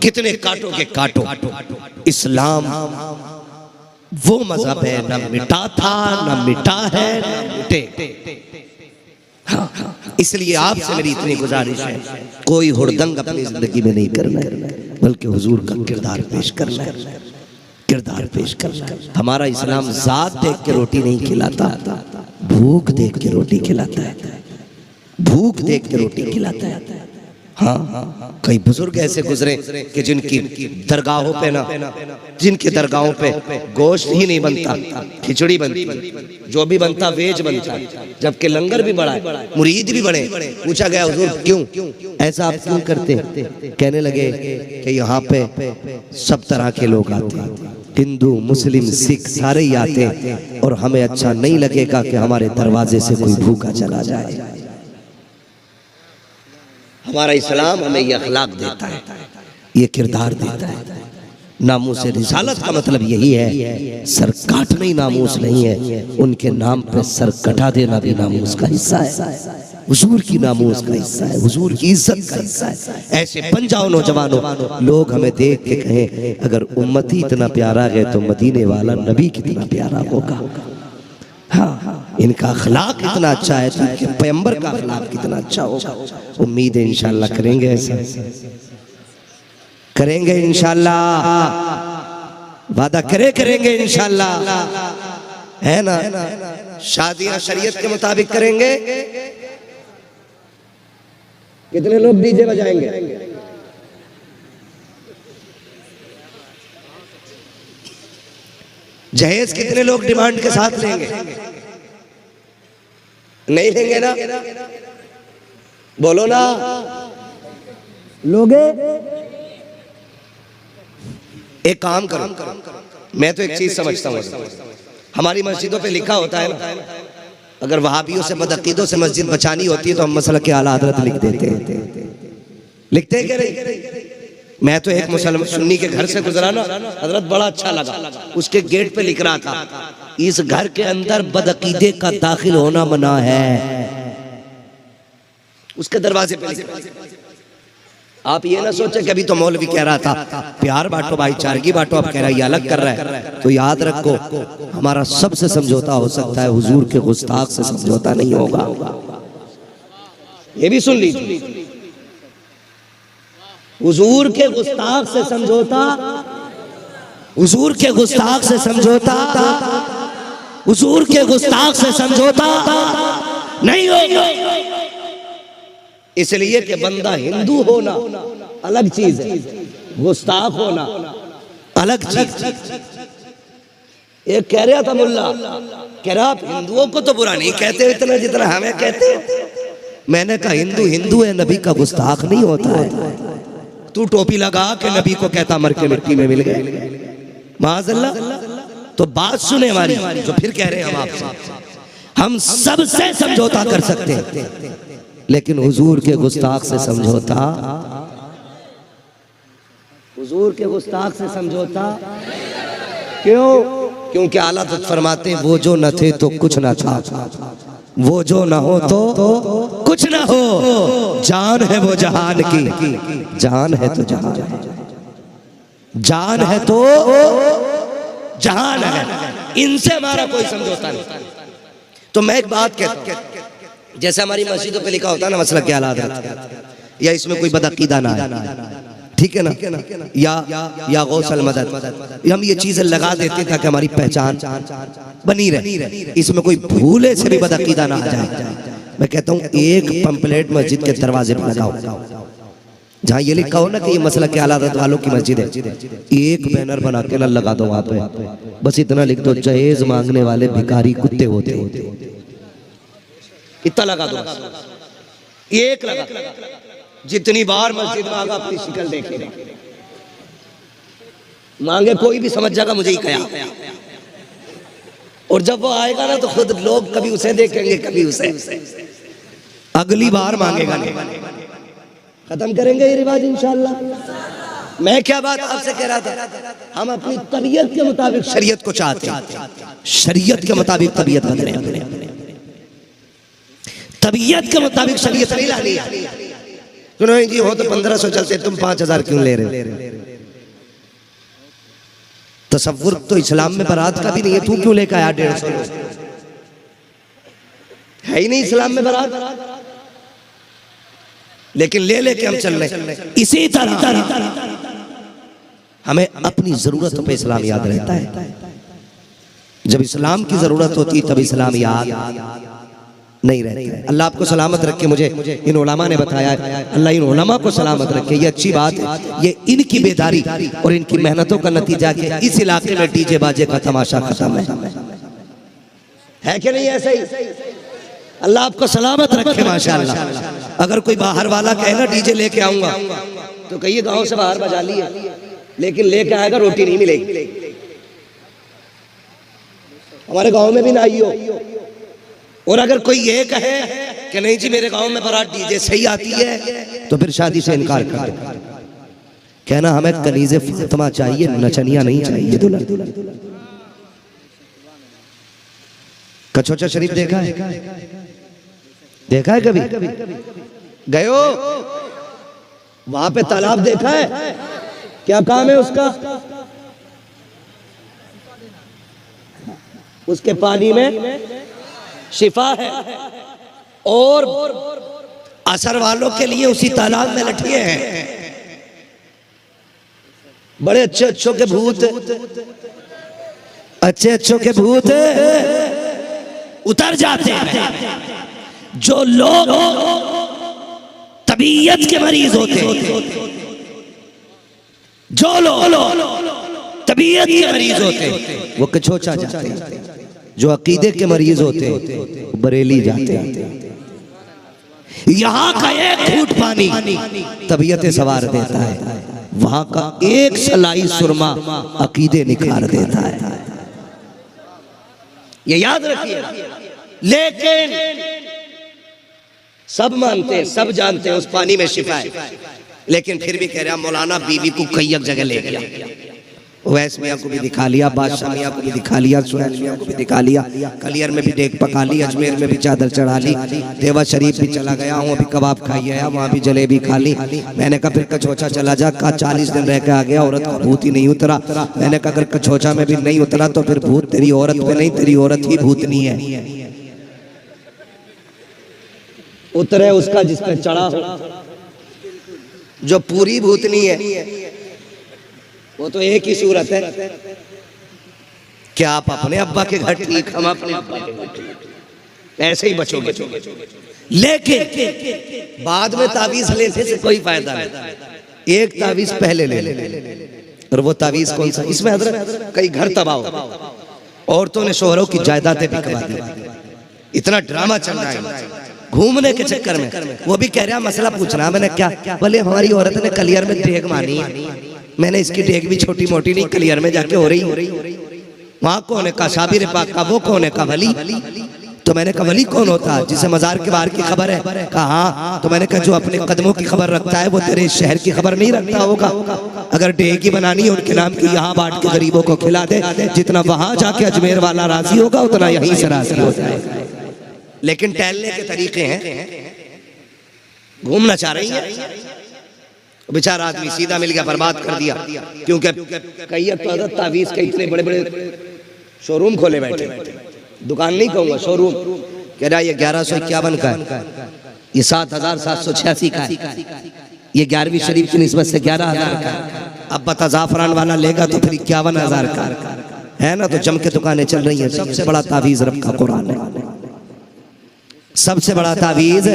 कितने काटोगे काटो, इस्लाम वो मजहब है न मिटा था न मिटा है न मिटे। हाँ, इसलिए आपसे मेरी इतनी गुजारिश है, कोई हुड़दंग अपनी जिंदगी में नहीं करना है, बल्कि हुजूर का किरदार पेश करना है, किरदार पेश करना है। हमारा इस्लाम जात देख के रोटी नहीं खिलाता, भूख देख के रोटी खिलाता है, भूख देख के रोटी खिलाता है। हाँ, कई बुजुर्ग ऐसे गुजरे कि जिनकी दरगाहों पे ना, जिनकी दरगाहों पे गोश्त ही नहीं बनता, खिचड़ी बनती, जो भी बनता वेज बनता, जबकि लंगर भी बड़ा है, मुरीद भी बड़े। पूछा गया हुजूर क्यों ऐसा आप क्यों करते? कहने लगे कि यहाँ पे सब तरह के लोग आते हैं, हिंदू मुस्लिम सिख सारे ही आते हैं, और हमें अच्छा नहीं लगेगा कि हमारे दरवाजे से कोई भूखा चला जाए। हमारा इस्लाम हमें ये अखलाक देता है, ये किरदार देता है। नामूस रिसालत का मतलब यही है, सर काटना ही नामूस नहीं है, उनके नाम पे सर कटा देना भी नामूस का हिस्सा है, हुजूर की नामूस का हिस्सा है, हुजूर की इज्जत का हिस्सा है। ऐसे बन जाओ नौजवानों, लोग हमें देख के कहें अगर उम्मती इतना प्यारा है तो मदीने वाला नबी कितना प्यारा होगा। हाँ, इनका अखलाक इतना अच्छा है तो इनके पैगंबर का अखलाक कितना अच्छा होगा। उम्मीद है इंशाल्लाह करेंगे, ऐसा करेंगे इंशाल्लाह, वादा करेंगे इंशाल्लाह, है ना। शादियां शरीयत के मुताबिक करेंगे। कितने लोग डीजे बजाएंगे? जहेज कितने लोग डिमांड के साथ लेंगे? नहीं लेंगे ना? बोलो ना, लोगे? एक काम करो, मैं तो एक चीज समझता हूँ, हमारी मस्जिदों पे लिखा होता है ना, अगर वहाबियों से बदअकीदों से मस्जिद बचानी होती है तो हम मसला के आला हज़रत लिख देते हैं, लिखते हैं क्या नहीं? मैं तो एक मुसलमान सुन्नी के घर से गुजरा ना, हजरत बड़ा अच्छा लगा, उसके गेट पे लिख रहा था इस घर के अंदर बदअकीदे का दाखिल होना मना है, उसके दरवाजे पे लिख रहा था। आप ये ना सोचे कि अभी तो मौलवी कह रहा था प्यार बांटो भाईचारगी बांटो, अब कह रहा है ये अलग कर रहा है। तो याद रखो हमारा सबसे समझौता हो सकता है, हुजूर के गुस्ताख से समझौता नहीं होगा। ये भी सुन लीजिए, हुजूर के गुस्ताख से समझौता, हुजूर के गुस्ताख से समझौता, हुजूर के गुस्ताख से समझौता नहीं होगा। इसलिए कि बंदा हिंदू होना अलग चीज है, गुस्ताख होना अलग चीज। एक कह रहा था मुल्ला, कह रहा आप हिंदुओं को तो बुरा नहीं कहते इतना जितना हमें कहते हैं। मैंने कहा हिंदू हिंदू है, नबी का गुस्ताख नहीं होता है। तू टोपी लगा के नबी को कहता मर के मिट्टी में मिल गए, माज़अल्लाह। तो बात सुने हमारी, जो फिर कह रहे हैं हम आपसे, हम सबसे समझौता कर सकते हैं, लेकिन हुजूर के गुस्ताख से समझौता, हुजूर के गुस्ताख से समझौता क्यों? क्योंकि आला हज़रत फरमाते हैं वो जो न थे तो कुछ न था, वो जो न हो तो कुछ न हो, जान है वो जहान की, जान है तो जहान है, जान है तो जहान है, इनसे हमारा कोई समझौता नहीं। तो मैं एक बात कहता हूं, जैसे हमारी मस्जिदों पे लिखा होता है ना मसला क्या हालात है, या इसमें कोई बदअकीदा ना है, ठीक है ना, या गौसल मदद, हम ये चीजें लगा देते हैं ताकि हमारी पहचान बनी रहे, इसमें कोई भूले से भी बदअकीदा ना आ जाए। मैं कहता हूँ एक पंपलेट मस्जिद के दरवाजे पर लगाओ, जहाँ ये लिखा हो ना कि ये मसला के हालात वालों की मस्जिद है, एक बैनर बना के ना लगा दो वहां पे, बस इतना लिख दो जहेज मांगने वाले भिखारी कुत्ते होते होते, इतना लगा दो, एक लगा। जितनी बार मस्जिद मांगा अपनी शिकल देखेगा, मांगे कोई भी समझ जाएगा मुझे ही कहा, और जब वो आएगा ना तो खुद लोग कभी उसे देखेंगे कभी उसे, अगली बार मांगेगा नहीं। खत्म करेंगे ये रिवाज इंशाअल्लाह। मैं क्या बात आपसे कह रहा था, हम अपनी तबीयत के मुताबिक शरीयत को चाहते हैं, शरीयत के मुताबिक तबीयत बदले, तबीयत के मुताबिक शरीयत नहीं लानी, सुनो जी, हो तो 1500 चलते, तुम 5000 क्यों ले रहे हो? तसव्वुर तो इस्लाम में बारात का भी नहीं है, तू क्यों लेकर आया 150 है ही नहीं इस्लाम में बारात, लेकिन ले लेके हम चल रहे। इसी तरह हमें अपनी जरूरतों पे इस्लाम याद रहता है। जब इस्लाम की जरूरत होती तब इस्लाम याद नहीं रहता है। अल्लाह आपको सलामत रखे। मुझे इन उलमा ने बताया है, अल्लाह इन उलमा को सलामत रखे। ये अच्छी बात है, ये इनकी बेदारी और इनकी मेहनतों का नतीजा कि इस इलाके में डीजे बाजे का तमाशा खत्म है कि नहीं? ऐसा ही अल्लाह आपको सलामत रखे माशाअल्लाह। अगर कोई बाहर वाला कहे ना डीजे लेके आऊंगा, तो कहिए गांव से बाहर बजा लिए, लेकिन लेके आएगा रोटी नहीं मिलेगी। हमारे गांव में भी ना आई हो। और अगर कोई ये कहे कि नहीं जी मेरे गांव में बारात डीजे सही आती है, तो फिर शादी से इनकार कर दो। कहना हमें कनीज़े फातिमा चाहिए, नचनिया नहीं चाहिए दुल्हन। कचौचा शरीफ देखा है? देखा है कभी? गए हो? वहां पे तालाब देखा है? क्या काम है उसका? उसके पानी में शिफा है, और असर वालों के लिए उसी तालाब में लठिए हैं। बड़े अच्छे अच्छों के भूत, अच्छे अच्छों के भूत उतर जाते हैं। जो लोग तबीयत के मरीज होते हैं, जो लोग तबीयत के मरीज होते हैं, वो कचोचा जाते हैं। जो अकीदे के मरीज होते हैं बरेली जाते हैं। यहाँ का एक घूंट पानी तबीयतें सवार देता है, वहां का एक सलाई सुरमा अकीदे निखार देता है। ये याद रखिए। लेकिन सब मानते हैं, सब जानते हैं उस पानी में शिफा है, लेकिन फिर भी कह रहा मौलाना बीवी को कई एक जगह ले गया। वैस मियाँ को भी दिखा लिया, बादशाह मियाँ को भी दिखा लिया, सुहैल मियाँ को भी दिखा लिया, कलियर में भी देख पका ली, अजमेर में भी चादर चढ़ा ली, देवा शरीफ भी चला गया हूँ, अभी कबाब खाई आया, वहाँ भी जलेबी खा ली। मैंने कहा फिर कचौचा चला जा, कहा 40 दिन रह के आ गया, औरत का भूत ही नहीं उतरा। मैंने कहा अगर कचौचा में भी नहीं उतरा तो फिर भूत तेरी औरत पे नहीं, तेरी औरत ही भूतनी है। उतरे उसका जिस पे चढ़ा हो, जो पूरी भूतनी है वो तो एक ही सूरत है। क्या आप अपने अब्बा के घर ठीक, हम अपने अब्बा के घर ठीक, ऐसे ही बचोगे। लेकिन बाद में तावीज लेने से कोई फायदा नहीं। एक तावीज पहले ले ले, और वो तावीज कौन सा? इसमें हजरत कई घर तबाह हो, औरतों ने शोहरों की जायदादें बिकवा दी। इतना ड्रामा चल रहा है घूमने के चक्कर में। वो भी कह रहा मसला पूछना। मैंने क्या? बोले हमारी औरत ने कलियर में डेग मानी है। मैंने इसकी डेग भी छोटी मोटी नहीं, कलियर में जाके हो रही। वहां कौन है? का शाबिर पाक का। वो कौन है? का वली। तो मैंने कहा वली कौन होता है? जिसे मजार के बाहर की खबर है। कहा हाँ। तो मैंने कहा जो अपने कदमों की खबर रखता है वो तेरे शहर की खबर नहीं रखता होगा। अगर डेग ही बनानी है उनके नाम की, यहाँ बांट के गरीबों को खिला दे। जितना वहां जाके अजमेर वाला राजी होगा उतना यहीं से राजी हो जाएगा। लेकिन टहलने के तरीके हैं, घूमना चाह रही है। बेचारा आदमी सीधा मिल गया, बर्बाद कर दिया। क्योंकि कई तो तावीज के इतने बड़े बड़े शोरूम खोले बैठे, दुकान नहीं कहूंगा, शोरूम। कह रहा ये 1151 का है, ये 7786 का है, ये 11वीं शरीफ की निस्बत से 11,000 का है। अब बता जाफरान वाला लेगा तो फिर 51,000 का है ना। तो जम के दुकानें चल रही है। सबसे बड़ा तावीज रब का कुरान है, सबसे बड़ा तावीज